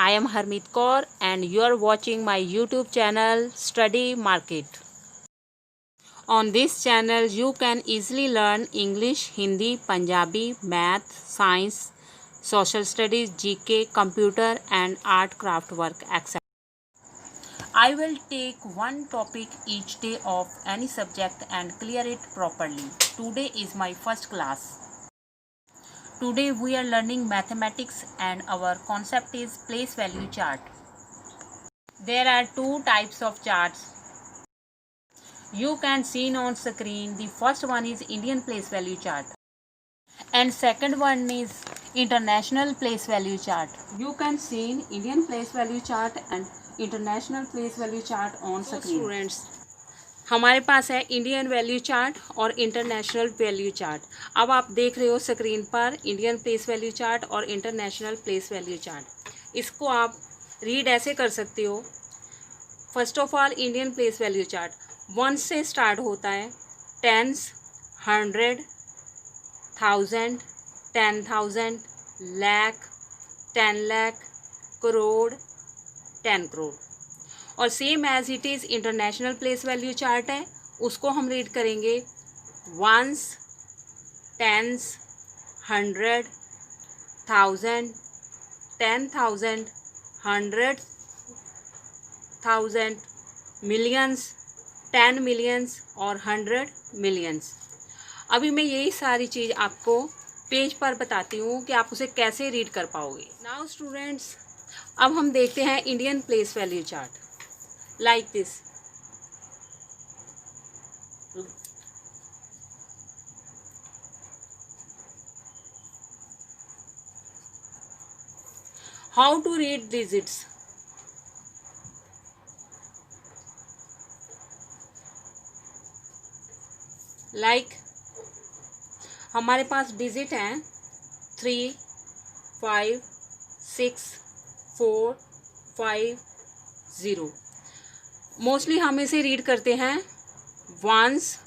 I am Harmeet Kaur and you are watching my YouTube channel Study Market. On this channel you can easily learn English, Hindi, Punjabi, Math, Science, Social Studies, GK, Computer and Art Craft work, etc. I will take one topic each day of any subject and clear it properly. Today is my first class. Today we are learning mathematics and our concept is place value chart. There are two types of charts. You can see on screen. The first one is Indian place value chart and second one is international place value chart. You can see Indian place value chart and international place value chart on screen. Students, हमारे पास है Indian value chart और international value chart. अब आप देख रहे हो screen पर इंडियन प्लेस वैल्यू चार्ट और इंटरनेशनल प्लेस वैल्यू चार्ट. इसको आप रीड ऐसे कर सकते हो. First of all Indian place value chart 1 से स्टार्ट होता है. टेंस, 100, 1000, 10,000, लाख, 10 लाख, करोड़, 10 करोड़. और same as it is international place value chart है, उसको हम रीड करेंगे वंस, टेंस, 100, 1000, 10,000, 100,000, मिलियंस, 10 मिलियंस और 100 मिलियंस. अभी मैं यही सारी चीज़ आपको पेज पर बताती हूँ कि आप उसे कैसे रीड कर पाओगे. नाउ स्टूडेंट्स, अब हम देखते हैं Indian place value chart. Like this. How to read digits? Like हमारे पास डिजिट हैं 3, 5, 6, 4, 5, 0. मोस्टली हम इसे रीड करते हैं वंस,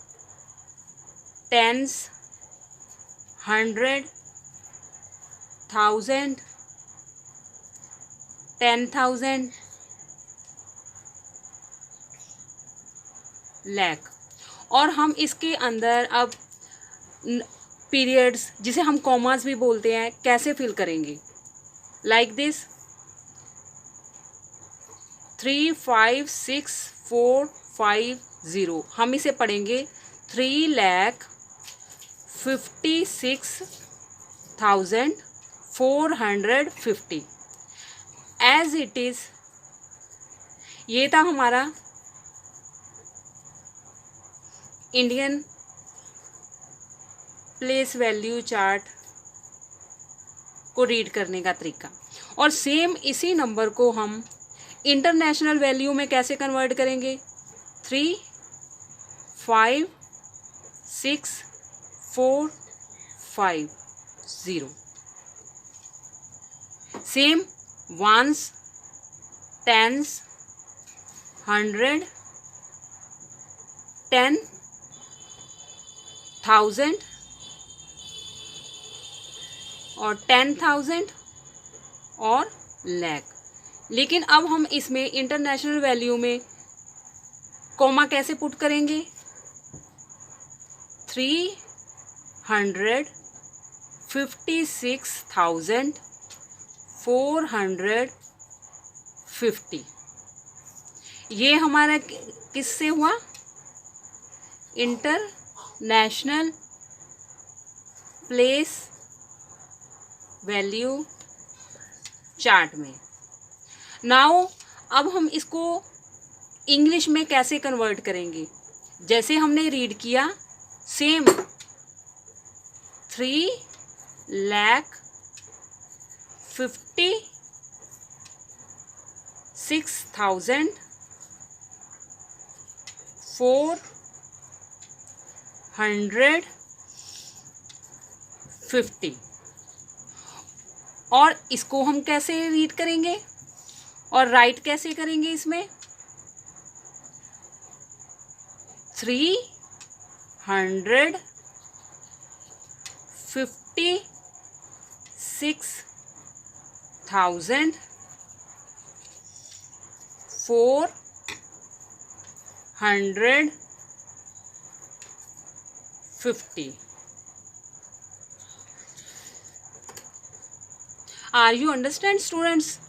टेंस, 100, 1000, 10,000, लाख. और हम इसके अंदर अब पीरियड्स, जिसे हम कॉमास भी बोलते हैं, कैसे फिल करेंगे. Like this 3, 5, 6, 4, 5, 0. हम इसे पढ़ेंगे 3,56,450. एज इट इज़, ये था हमारा इंडियन प्लेस वैल्यू चार्ट को रीड करने का तरीका. और सेम इसी नंबर को हम इंटरनेशनल वैल्यू में कैसे कन्वर्ट करेंगे. 3, 5, 6, 4, 5, 0. सेम वंस, टेंस, 100, 10,000 और 10,000 और लाख. लेकिन अब हम इसमें इंटरनेशनल वैल्यू में कॉमा कैसे पुट करेंगे. 356,450. ये हमारा किससे हुआ. इंटरनेशनल प्लेस वैल्यू चार्ट में. नाउ अब हम इसको इंग्लिश में कैसे कन्वर्ट करेंगे. जैसे हमने रीड किया सेम 3,56,450. और इसको हम कैसे रीड करेंगे और राइट कैसे करेंगे. इसमें 356,450 450. Are you understand students?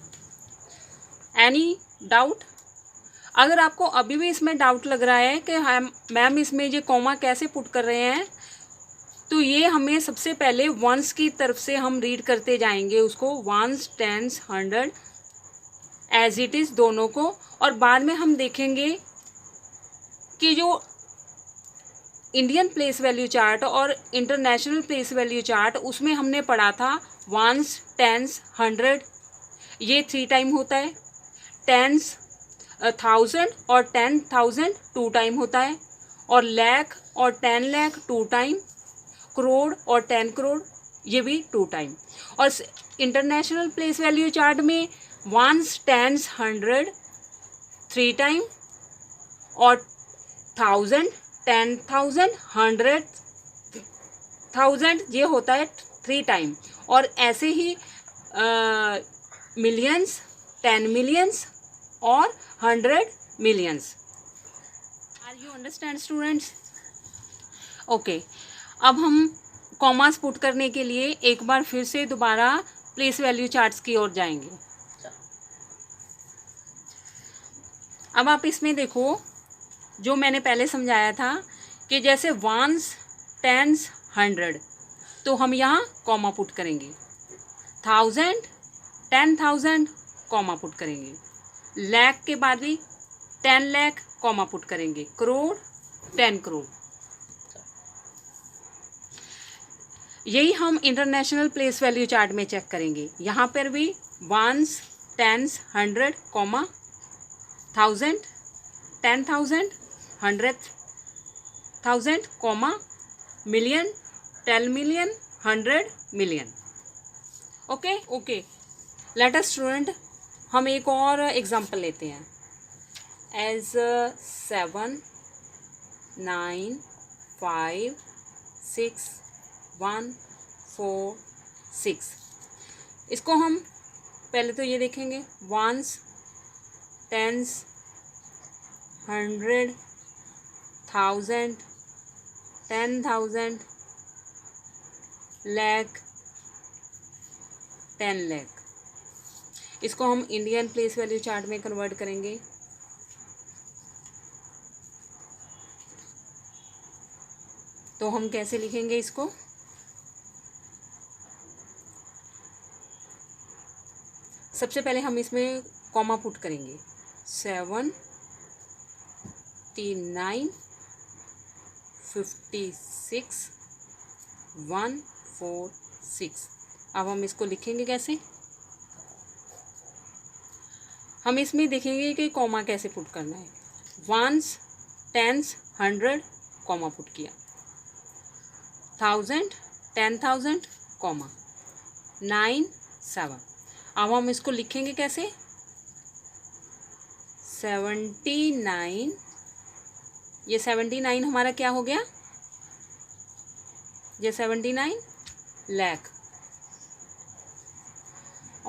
Any doubt? अगर आपको अभी भी इसमें डाउट लग रहा है कि हम मैम इसमें ये कॉमा कैसे पुट कर रहे हैं, तो ये हमें सबसे पहले वंस की तरफ से हम रीड करते जाएंगे उसको, ones, tens, 100 as it is दोनों को, और बाद में हम देखेंगे कि जो इंडियन प्लेस वैल्यू चार्ट और इंटरनेशनल प्लेस वैल्यू चार्ट उसमें हमने पढ़ा था वंस, टेंस, 100 ये 3 टाइम होता है, टेंस 1000 और 10,000 2 टाइम होता है, और लाख और 10 लाख 2 टाइम, करोड़ और 10 करोड़ ये भी 2 टाइम। और इंटरनेशनल प्लेस वैल्यू चार्ट में वंस, टेंस, 100 3 टाइम, और 1000, 10,000, 100,000 ये होता है 3 टाइम, और ऐसे ही मिलियंस, 10 मिलियंस और 100 millions. Are you understand students? Okay, अब हम कॉमास पुट करने के लिए एक बार फिर से दोबारा प्लेस वैल्यू चार्ट्स की ओर जाएंगे। अब आप इसमें देखो, जो मैंने पहले समझाया था कि जैसे वंस, टेंस, 100 तो हम यहाँ कॉमा पुट करेंगे, 1000, 10,000 कॉमा पुट करेंगे, लाख के बाद भी 10 लाख कॉमा पुट करेंगे, करोड़ 10 करोड़। यही हम इंटरनेशनल प्लेस वैल्यू चार्ट में चेक करेंगे। यहाँ पर भी ones, tens, 100 comma 1000, 10,000, 100,000 comma million, 10 million, 100 million. Okay okay, let us student हम एक और एग्जांपल लेते हैं। एज 7 9 5 6 1 4 6। इसको हम पहले तो ये देखेंगे, वंस, टेंस, 100, 1000, 10,000, लाख, 10 लाख। इसको हम इंडियन प्लेस वैल्यू चार्ट में कन्वर्ट करेंगे। तो हम कैसे लिखेंगे इसको? सबसे पहले हम इसमें कॉमा पुट करेंगे, 7 9 56 1 4 6। अब हम इसको लिखेंगे कैसे? हम इसमें देखेंगे कि कॉमा कैसे पुट करना है। वंस, टेंस, 100 कॉमा पुट किया, 1000, 10,000 कॉमा 9 7। अब हम इसको लिखेंगे कैसे? 79, ये 79 हमारा क्या हो गया? ये 79 लाख।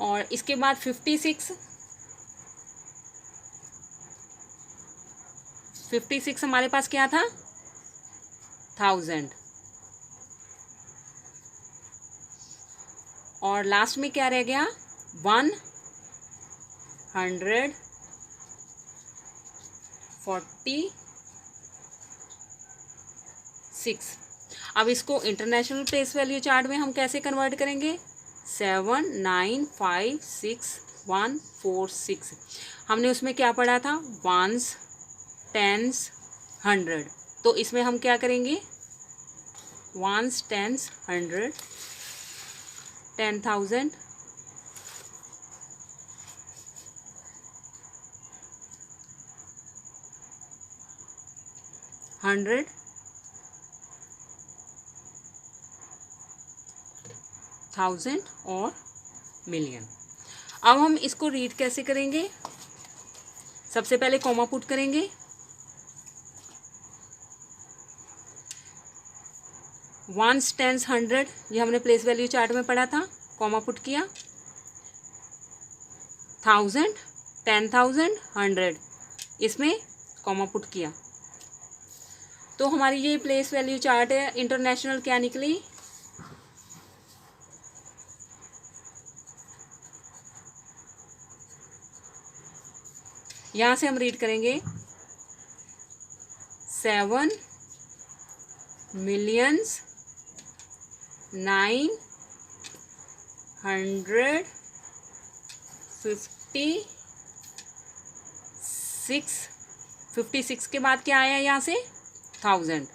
और इसके बाद 56 हमारे पास क्या था? 1000। और लास्ट में क्या रह गया? 146। अब इसको इंटरनेशनल प्लेस वैल्यू चार्ट में हम कैसे कन्वर्ट करेंगे? 7 9 5 6 1 4 6। हमने उसमें क्या पढ़ा था? Ones, tens, 100। तो इसमें हम क्या करेंगे? वंस, टेंस, 100, 10,000, 100, 1000 और मिलियन। अब हम इसको रीड कैसे करेंगे? सबसे पहले कॉमा पुट करेंगे, वंस, टेंस, 100 ये हमने प्लेस वैल्यू चार्ट में पढ़ा था, कॉमा पुट किया, 1000 10,000, 100, इसमें कॉमा पुट किया तो हमारी ये प्लेस वैल्यू चार्ट है इंटरनेशनल क्या निकली, यहाँ से हम रीड करेंगे 7,956 के बाद क्या आया यहाँ से 1000,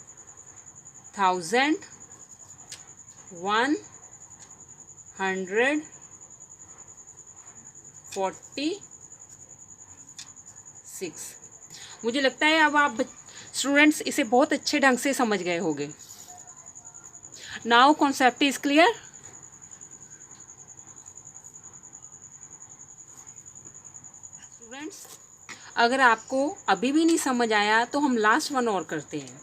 146। मुझे लगता है अब आप स्टूडेंट्स इसे बहुत अच्छे ढंग से समझ गए होंगे। Now concept is clear. Students अगर आपको अभी भी नहीं समझ आया तो हम लास्ट वन और करते हैं,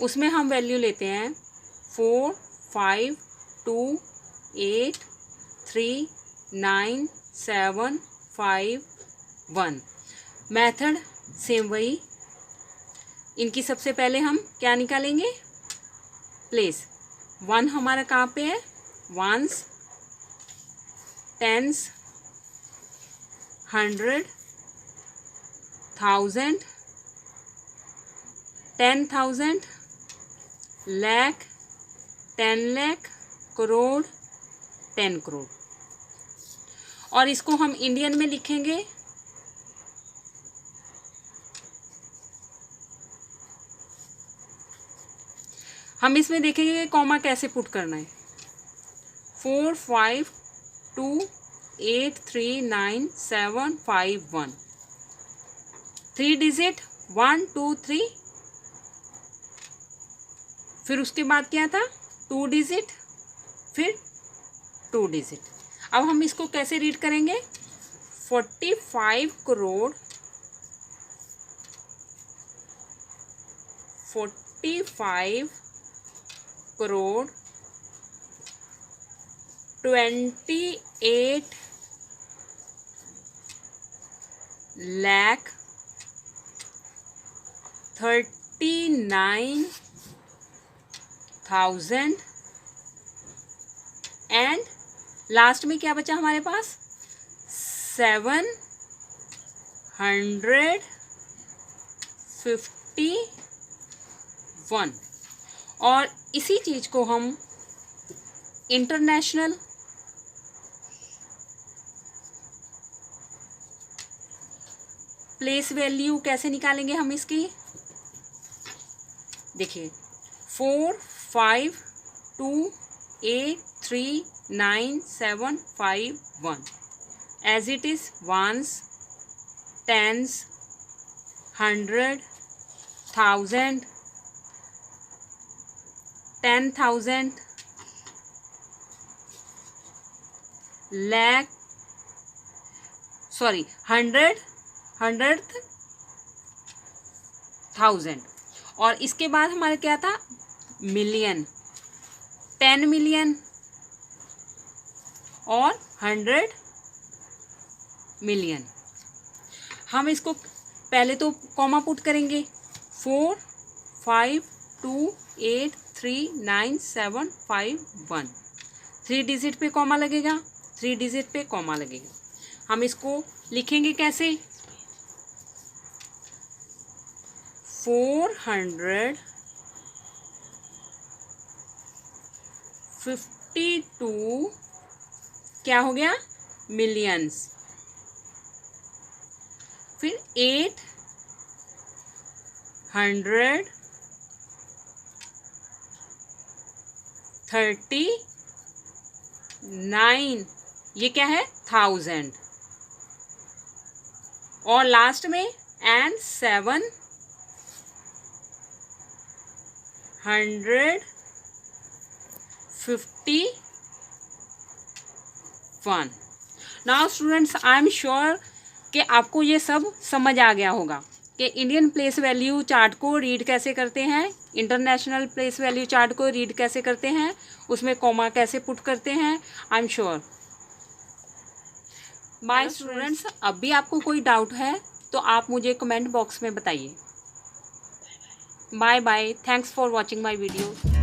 उसमें हम वैल्यू लेते हैं 4, 5, 2, 8, 3, 9, 7, 5, 1। मेथड सेम वही, इनकी सबसे पहले हम क्या निकालेंगे, प्लेस। 1 हमारा कहाँ पे है, वंस, टेंस, 100, 1000, 10,000, लाख, 10 लाख, करोड़, 10 करोड़। और इसको हम इंडियन में लिखेंगे हम इसमें देखेंगे कॉमा कैसे पुट करना है। 4, 5, 2, 8, 3, 9, 7, 5, 1। 3 डिजिट 1, 2, 3। फिर उसके बाद क्या था 2 डिजिट, फिर 2 डिजिट। अब हम इसको कैसे रीड करेंगे, 45 करोड़ 45 करोड़ 28 लाख 39,000 एंड लास्ट में क्या बचा हमारे पास 751। और इसी चीज को हम इंटरनेशनल प्लेस वैल्यू कैसे निकालेंगे हम इसकी, देखिए 4, 5, 2, 8, 3, 9, 7, 5, 1 as it is ones, tens, 100, 1000, 10,000, lakh, sorry 100, 100,000। और इसके बाद हमारा क्या था मिलियन, 10 मिलियन और 100 मिलियन। हम इसको पहले तो कॉमा पुट करेंगे 4, 5, 2, 8, 3, 9, 7, 5, 1। 3 डिजिट पे कॉमा लगेगा, 3 डिजिट पे कॉमा लगेगा। हम इसको लिखेंगे कैसे 452 क्या हो गया मिलियंस, फिर 839 ये क्या है 1000 और लास्ट में and 751। Now students I am sure कि आपको ये सब समझ आ गया होगा कि इंडियन प्लेस वैल्यू चार्ट को रीड कैसे करते हैं, इंटरनेशनल प्लेस वैल्यू चार्ट को रीड कैसे करते हैं, उसमें कॉमा कैसे पुट करते हैं। I am sure bye students, अब भी आपको कोई डाउट है तो आप मुझे कमेंट बॉक्स में बताइए। Bye bye, thanks for watching my video.